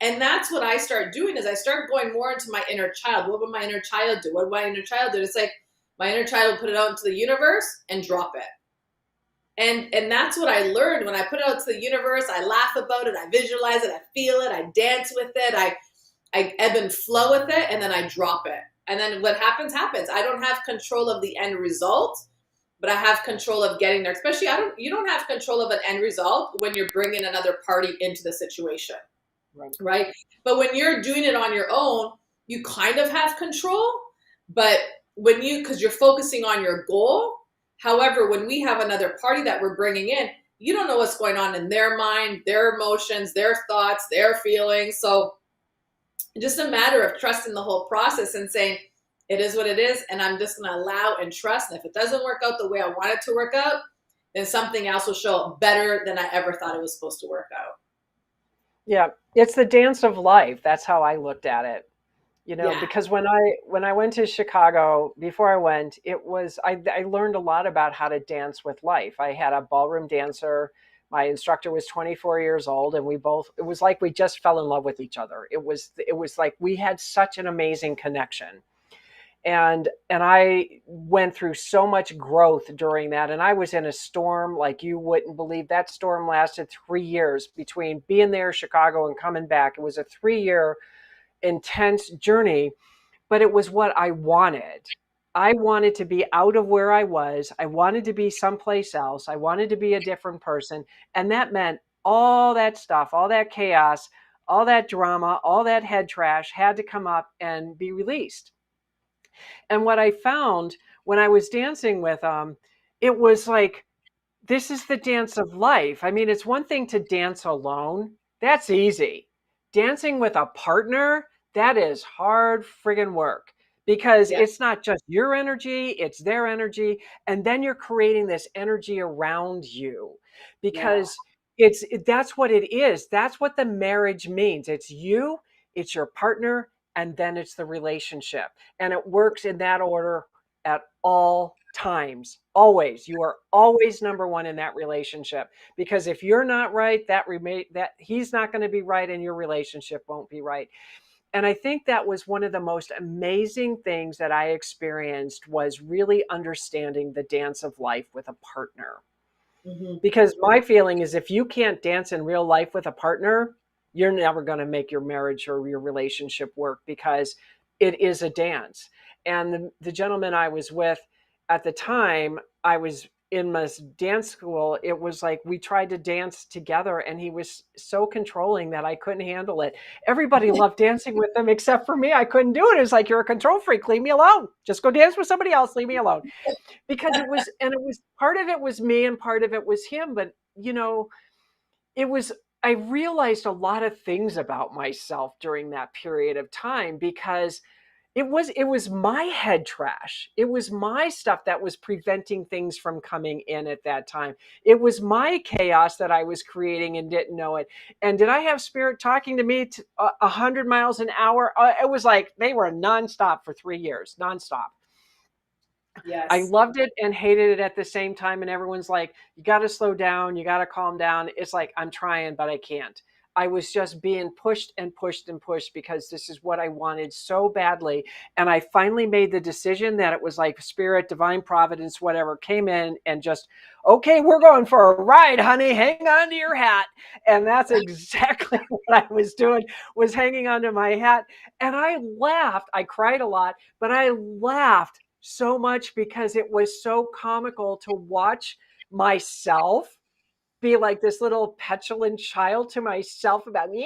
And that's what I start doing is I start going more into my inner child. What would my inner child do? What would my inner child do? It's like my inner child will put it out into the universe and drop it. And that's what I learned when I put it out to the universe. I laugh about it. I visualize it. I feel it. I dance with it. I ebb and flow with it, and then I drop it. And then what happens, happens. I don't have control of the end result, but I have control of getting there. Especially, you don't have control of an end result when you're bringing another party into the situation, right? But when you're doing it on your own, you kind of have control. But because you're focusing on your goal. However, when we have another party that we're bringing in, you don't know what's going on in their mind, their emotions, their thoughts, their feelings. So just a matter of trusting the whole process and saying, it is what it is, and I'm just going to allow and trust. And if it doesn't work out the way I want it to work out, then something else will show up better than I ever thought it was supposed to work out.
Yeah, it's the dance of life. That's how I looked at it. Because when I went to Chicago, before I went, I learned a lot about how to dance with life. I had a ballroom dancer. My instructor was 24 years old, and it was like we just fell in love with each other. It was like we had such an amazing connection. And I went through so much growth during that. And I was in a storm like you wouldn't believe. That storm lasted 3 years between being there, Chicago, and coming back. It was a 3-year intense journey, but it was what I wanted. I wanted to be out of where I was. I wanted to be someplace else. I wanted to be a different person. And that meant all that stuff, all that chaos, all that drama, all that head trash had to come up and be released. And what I found when I was dancing with them, it was like, this is the dance of life. I mean, it's one thing to dance alone. That's easy. Dancing with a partner, that is hard friggin' work because it's not just your energy, it's their energy. And then you're creating this energy around you because that's what it is. That's what the marriage means. It's you, it's your partner, and then it's the relationship. And it works in that order at all times. Always. You are always number one in that relationship, because if you're not right, that he's not going to be right and your relationship won't be right. And I think that was one of the most amazing things that I experienced, was really understanding the dance of life with a partner. Mm-hmm. Because my feeling is if you can't dance in real life with a partner, you're never going to make your marriage or your relationship work, because it is a dance. And the gentleman I was with at the time, I was in my dance school. It was like we tried to dance together, and he was so controlling that I couldn't handle it. Everybody loved dancing with him except for me. I couldn't do it. It's like, you're a control freak. Leave me alone. Just go dance with somebody else. Leave me alone. Because it was part of it was me and part of it was him. But, I realized a lot of things about myself during that period of time, because it was my head trash. It was my stuff that was preventing things from coming in at that time. It was my chaos that I was creating and didn't know it. And did I have spirit talking to me 100 miles an hour? It was like they were nonstop for 3 years, nonstop. Yes. I loved it and hated it at the same time. And everyone's like, you got to slow down. You got to calm down. It's like, I'm trying, but I can't. I was just being pushed and pushed and pushed because this is what I wanted so badly. And I finally made the decision that it was like spirit, divine providence, whatever came in and just, okay, we're going for a ride, honey. Hang on to your hat. And that's exactly what I was doing, was hanging onto my hat. And I laughed. I cried a lot, but I laughed so much because it was so comical to watch myself be like this little petulant child to myself about and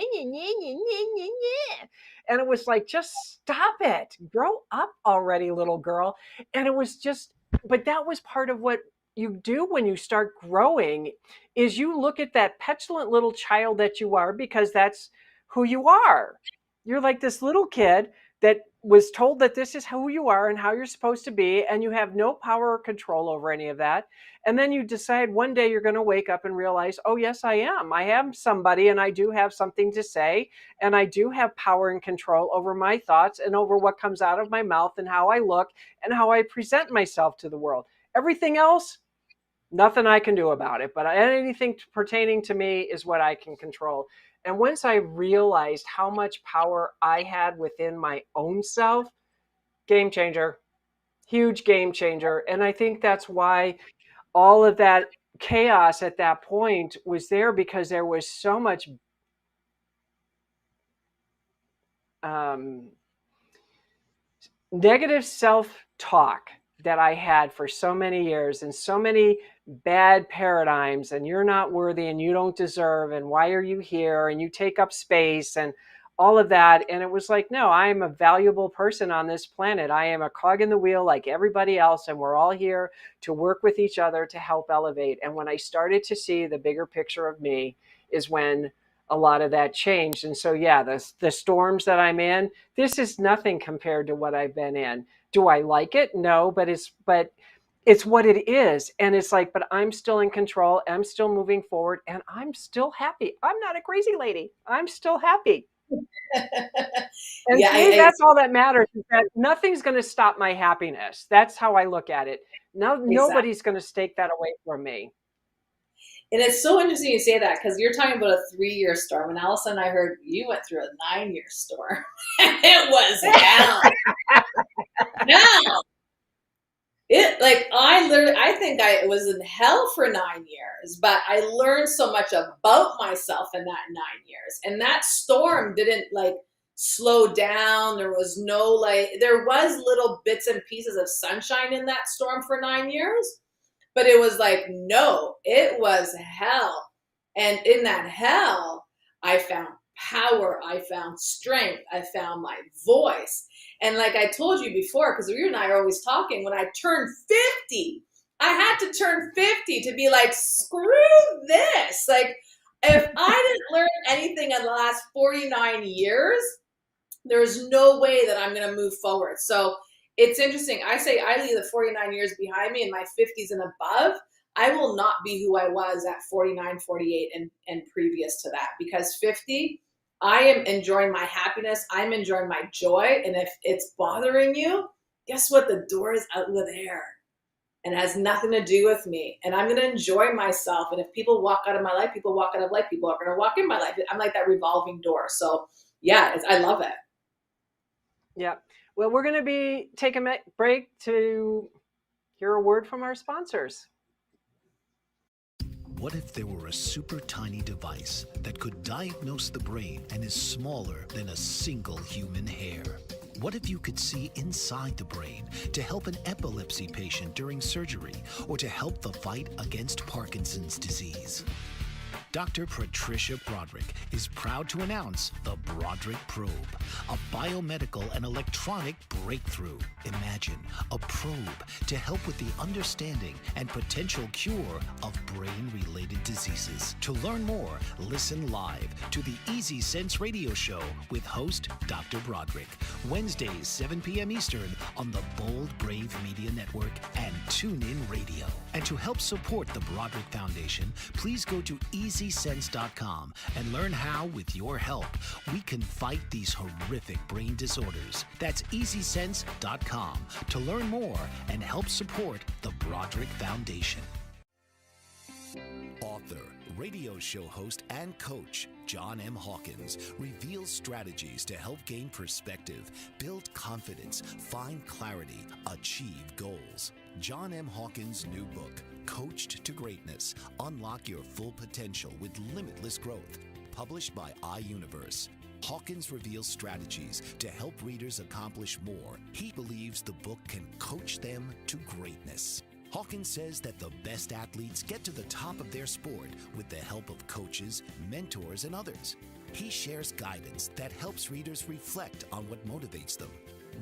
it was like, just stop it, grow up already, little girl. And it was just, but that was part of what you do when you start growing, is you look at that petulant little child that you are, because that's who you are. You're like this little kid that was told that this is who you are and how you're supposed to be, and you have no power or control over any of that. And then you decide one day you're going to wake up and realize, oh, yes, I am. I am somebody, and I do have something to say, and I do have power and control over my thoughts and over what comes out of my mouth and how I look and how I present myself to the world. Everything else, nothing I can do about it, but anything pertaining to me is what I can control. And once I realized how much power I had within my own self, game changer, huge game changer. And I think that's why all of that chaos at that point was there, because there was so much negative self-talk that I had for so many years, and so many bad paradigms, and you're not worthy, and you don't deserve, and why are you here, and you take up space, and all of that. And it was like, no, I am a valuable person on this planet. I am a cog in the wheel like everybody else, and we're all here to work with each other to help elevate. And when I started to see the bigger picture of me is when a lot of that changed. And so, yeah, the storms that I'm in, this is nothing compared to what I've been in. Do I like it? No, but it's what it is. And it's like, but I'm still in control. I'm still moving forward, and I'm still happy. I'm not a crazy lady. I'm still happy. And
Yeah,
to me, that's all that matters, is that nothing's going to stop my happiness. That's how I look at it. No,
exactly.
Nobody's going to take that away from me.
And it's so interesting you say that, because you're talking about a 3-year storm, and all of a sudden I heard you went through a 9-year storm. It was hell. Hell. I think I was in hell for 9 years, but I learned so much about myself in that 9 years. And that storm didn't slow down. There was there was little bits and pieces of sunshine in that storm for 9 years. But it was no, it was hell. And in that hell, I found power. I found strength. I found my voice. And like I told you before, because you and I are always talking, when I turned 50, I had to turn 50 to be like, screw this. If I didn't learn anything in the last 49 years, there's no way that I'm going to move forward. So it's interesting. I say I leave the 49 years behind me, in my 50s and above. I will not be who I was at 49, 48 and previous to that, because 50, I am enjoying my happiness. I'm enjoying my joy. And if it's bothering you, guess what? The door is out there, and it has nothing to do with me. And I'm going to enjoy myself. And if people walk out of my life, people walk out of life. People are going to walk in my life. I'm like that revolving door. So yeah, I love it.
Yeah. Well, we're going to be taking a break to hear a word from our sponsors.
What if there were a super tiny device that could diagnose the brain and is smaller than a single human hair? What if you could see inside the brain to help an epilepsy patient during surgery, or to help the fight against Parkinson's disease? Dr. Patricia Broderick is proud to announce the Broderick Probe, a biomedical and electronic breakthrough. Imagine a probe to help with the understanding and potential cure of brain-related diseases. To learn more, listen live to the Easy Sense radio show with host Dr. Broderick, Wednesdays 7 p.m. Eastern on the Bold Brave Media Network and TuneIn Radio. And to help support the Broderick Foundation, please go to EasySense.com and learn how, with your help, we can fight these horrific brain disorders. That's EasySense.com to learn more and help support the Broderick Foundation. Author, radio show host, and coach John M. Hawkins reveals strategies to help gain perspective, build confidence, find clarity, achieve goals. John M. Hawkins' new book, Coached to Greatness, Unlock Your Full Potential with Limitless Growth, published by iUniverse. Hawkins reveals strategies to help readers accomplish more. He believes the book can coach them to greatness. Hawkins says that the best athletes get to the top of their sport with the help of coaches, mentors, and others. He shares guidance that helps readers reflect on what motivates them.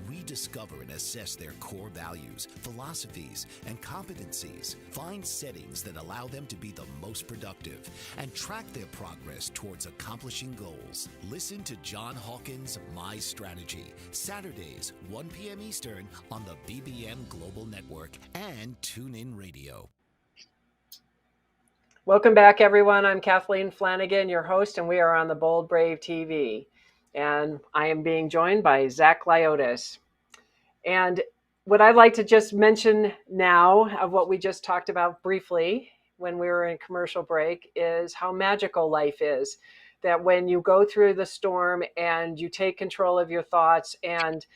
We discover and assess their core values, philosophies, and competencies. Find settings that allow them to be the most productive and track their progress towards accomplishing goals. Listen to John Hawkins' My Strategy, Saturdays, 1 p.m. Eastern on the BBM Global Network and TuneIn Radio.
Welcome back, everyone. I'm Kathleen Flanagan, your host, and we are on the Bold Brave TV. And I am being joined by Zak Lyotis. And what I'd like to just mention now of what we just talked about briefly when we were in commercial break is how magical life is. That when you go through the storm and you take control of your thoughts and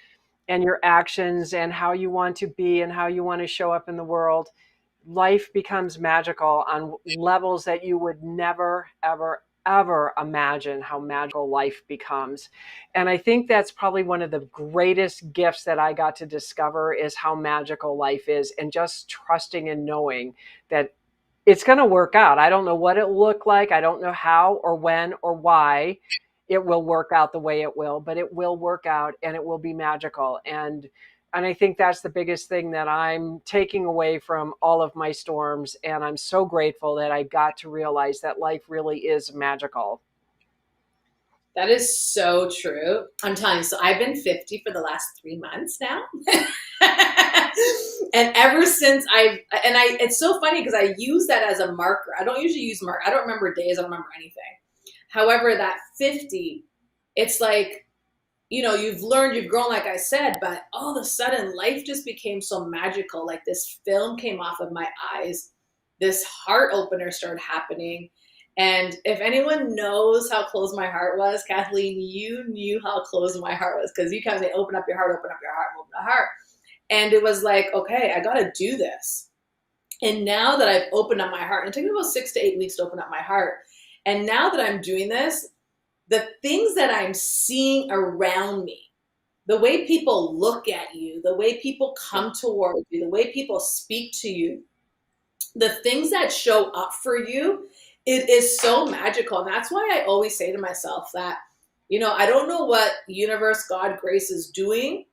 your actions and how you want to be and how you want to show up in the world, life becomes magical on levels that you would never, ever, ever imagine how magical life becomes. And I think that's probably one of the greatest gifts that I got to discover is how magical life is, and just trusting and knowing that it's going to work out. I don't know what it will look like. I don't know how or when or why it will work out the way it will, but it will work out and it will be magical. And I think that's the biggest thing that I'm taking away from all of my storms. And I'm so grateful that I got to realize that life really is magical.
That is so true. I'm telling you, so I've been 50 for the last 3 months now. And ever since it's so funny because I use that as a marker. I don't usually use marker. I don't remember days. I don't remember anything. However, that 50, it's like, you've learned, you've grown, like I said, but all of a sudden life just became so magical. Like this film came off of my eyes. This heart opener started happening. And if anyone knows how close my heart was, Kathleen, you knew how close my heart was because you kind of say, open up your heart, open up your heart, open up your heart. And it was like, okay, I got to do this. And now that I've opened up my heart, and it took me about 6 to 8 weeks to open up my heart. And now that I'm doing this, the things that I'm seeing around me, the way people look at you, the way people come towards you, the way people speak to you, the things that show up for you, it is so magical. And that's why I always say to myself that, I don't know what universe, God, grace is doing,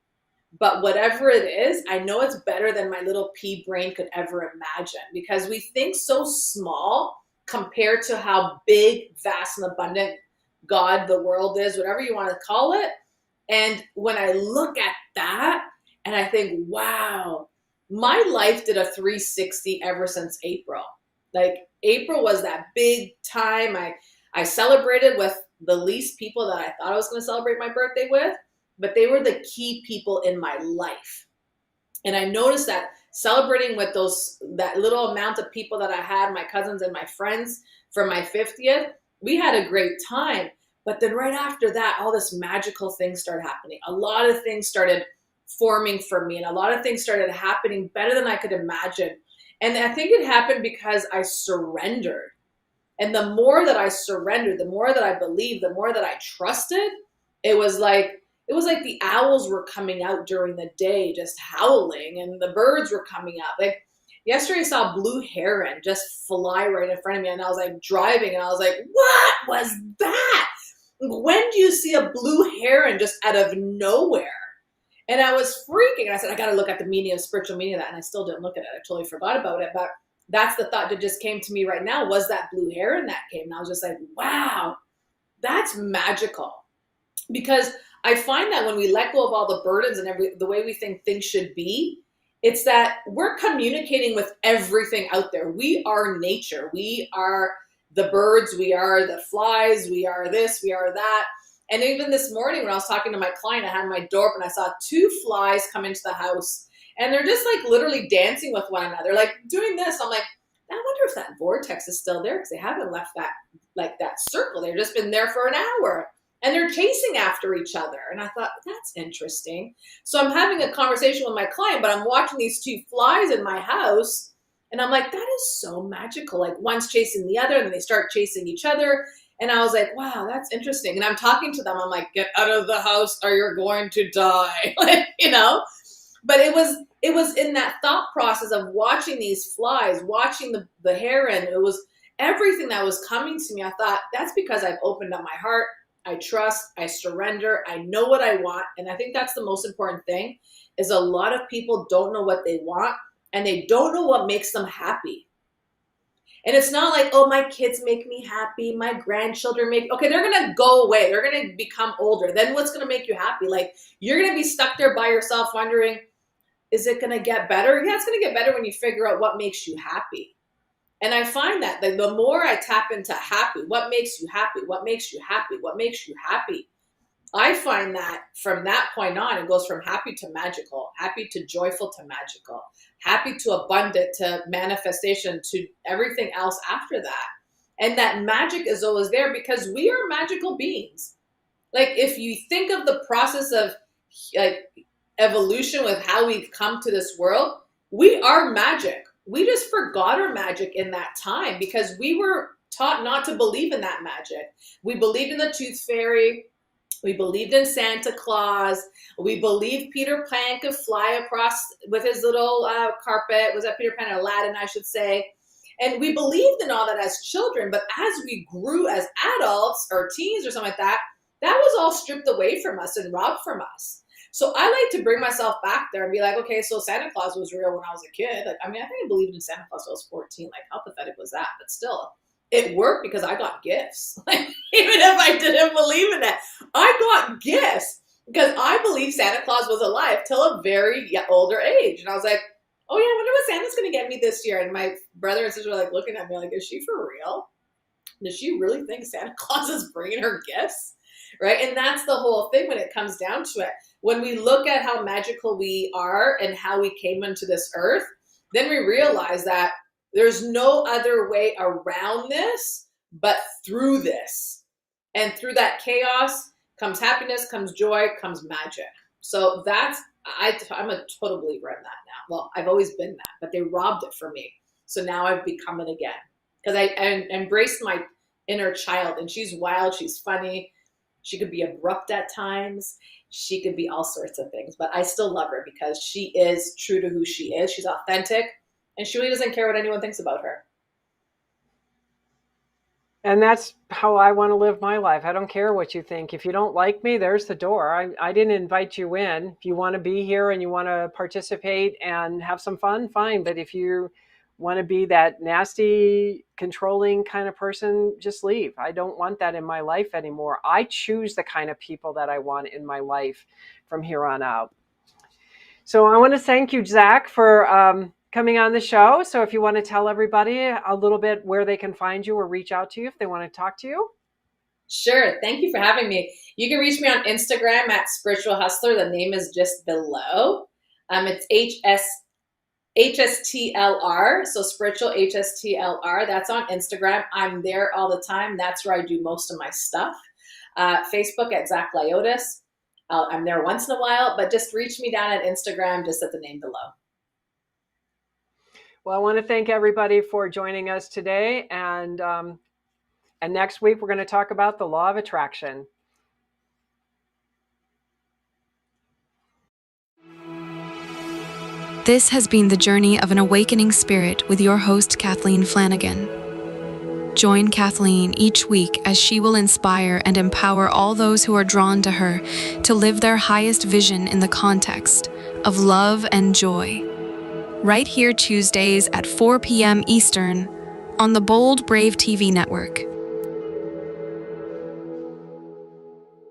but whatever it is, I know it's better than my little pea brain could ever imagine, because we think so small compared to how big, vast, and abundant God, the world is, whatever you want to call it. And when I look at that and I think, wow, my life did a 360 ever since April. Like April was that big time. I celebrated with the least people that I thought I was going to celebrate my birthday with, but they were the key people in my life. And I noticed that celebrating with that little amount of people that I had, my cousins and my friends for my 50th, we had a great time. But then right after that, all this magical things started happening. A lot of things started forming for me, and a lot of things started happening better than I could imagine. And I think it happened because I surrendered. And the more that I surrendered, the more that I believed, the more that I trusted, it was like the owls were coming out during the day, just howling, and the birds were coming out. Like yesterday I saw a blue heron just fly right in front of me, and I was like driving, and I was like, what was that? When do you see a blue heron just out of nowhere? And I was freaking. I said, I got to look at the meaning of spiritual meaning of that. And I still didn't look at it. I totally forgot about it. But that's the thought that just came to me right now, was that blue heron that came. And I was just like, wow, that's magical. Because I find that when we let go of all the burdens and the way we think things should be, it's that we're communicating with everything out there. We are nature. We are the birds. We are the flies. We are this. We are that. And even this morning when I was talking to my client, I had my door open. I saw 2 flies come into the house. And they're just like literally dancing with one another, like doing this. I'm like, I wonder if that vortex is still there, because they haven't left that circle. They've just been there for an hour. And they're chasing after each other. And I thought, that's interesting. So I'm having a conversation with my client, but I'm watching these 2 flies in my house. And I'm like, that is so magical. Like one's chasing the other, and then they start chasing each other. And I was like, wow, that's interesting. And I'm talking to them. I'm like, get out of the house or you're going to die. But it was in that thought process of watching these flies, watching the heron. It was everything that was coming to me. I thought, that's because I've opened up my heart. I trust, I surrender, I know what I want. And I think that's the most important thing, is a lot of people don't know what they want and they don't know what makes them happy. And it's not like, oh, my kids make me happy, my grandchildren okay, they're gonna go away, they're gonna become older. Then what's gonna make you happy? Like, you're gonna be stuck there by yourself wondering, is it gonna get better? Yeah, it's gonna get better when you figure out what makes you happy. And I find that the more I tap into happy, what makes you happy, what makes you happy, what makes you happy, I find that from that point on, it goes from happy to magical, happy to joyful to magical, happy to abundant to manifestation to everything else after that. And that magic is always there because we are magical beings. Like, if you think of the process of like evolution with how we've come to this world, we are magic. We just forgot our magic in that time because we were taught not to believe in that magic. We believed in the tooth fairy. We believed in Santa Claus. We believed Peter Pan could fly across with his little carpet. Was that Peter Pan? Aladdin, I should say. And we believed in all that as children. But as we grew as adults or teens or something like that, that was all stripped away from us and robbed from us. So I like to bring myself back there and be like, okay, so Santa Claus was real when I was a kid. Like, I mean, I think I believed in Santa Claus when I was 14. Like, how pathetic was that? But still, it worked because I got gifts. Like, even if I didn't believe in that, I got gifts because I believed Santa Claus was alive till a very older age. And I was like, oh yeah, I wonder what Santa's going to get me this year. And my brother and sister were like looking at me like, is she for real? Does she really think Santa Claus is bringing her gifts? Right? And that's the whole thing when it comes down to it. When we look at how magical we are and how we came into this earth, then we realize that there's no other way around this but through this. And through that chaos comes happiness, comes joy, comes magic. So I'm a total believer in that now. Well, I've always been that, but they robbed it from me. So now I've become it again because I embraced my inner child, and she's wild, she's funny. She could be abrupt at times. She could be all sorts of things, but I still love her because she is true to who she is. She's authentic, and she really doesn't care what anyone thinks about her.
And that's how I want to live my life. I don't care what you think. If you don't like me, there's the door. I didn't invite you in. If you want to be here and you want to participate and have some fun, fine. But if you want to be that nasty, controlling kind of person, just leave. I don't want that in my life anymore. I choose the kind of people that I want in my life from here on out. So I want to thank you, Zak, for coming on the show. So if you want to tell everybody a little bit where they can find you or reach out to you if they want to talk to you.
Sure. Thank you for having me. You can reach me on Instagram at Spiritual Hustler. The name is just below. It's HSTLR, so Spiritual HSTLR. That's on Instagram. I'm there all the time. That's where I do most of my stuff. Facebook at Zak Lyotis. I'm there once in a while, but just reach me down at Instagram, just at the name below.
Well, I want to thank everybody for joining us today. And next week, we're going to talk about the law of attraction.
This has been the journey of an awakening spirit with your host, Kathleen Flanagan. Join Kathleen each week as she will inspire and empower all those who are drawn to her to live their highest vision in the context of love and joy. Right here Tuesdays at 4 p.m. Eastern on the Bold Brave TV network.